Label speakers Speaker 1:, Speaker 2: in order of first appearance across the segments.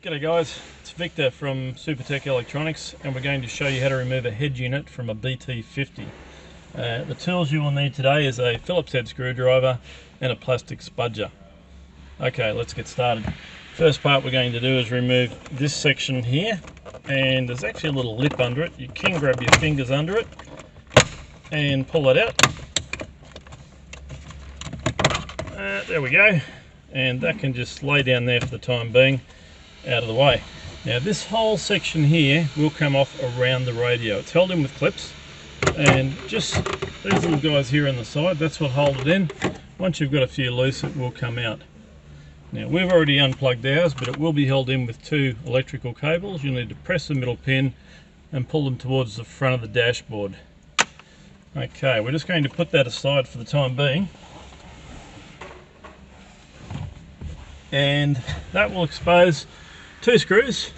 Speaker 1: G'day guys, it's Victor from Supertech Electronics and we're going to show you how to remove a head unit from a BT50. The tools you will need today is a Phillips head screwdriver and a plastic spudger. Okay, let's get started. First part we're going to do is remove this section here, and there's actually a little lip under it. You can grab your fingers under it and pull it out. There we go, and that can just lay down there for the time being, out of the way. Now this whole section here will come off around the radio. It's held in with clips, and just these little guys here on the side, that's what hold it in. Once you've got a few loose, it will come out. Now we've already unplugged ours, but it will be held in with two electrical cables. You'll need to press the middle pin and pull them towards the front of the dashboard. Okay, we're just going to put that aside for the time being, and that will expose two screws,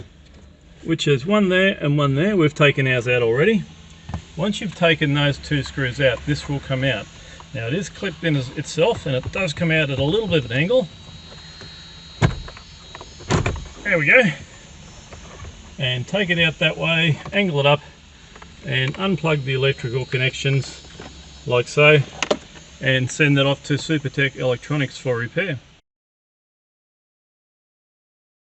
Speaker 1: which is one there and one there. We've taken ours out already. Once you've taken those two screws out, this will come out. Now it is clipped in itself, and it does come out at a little bit of an angle. There we go. And take it out that way, angle it up, and unplug the electrical connections like so, and send that off to Supertech Electronics for repair.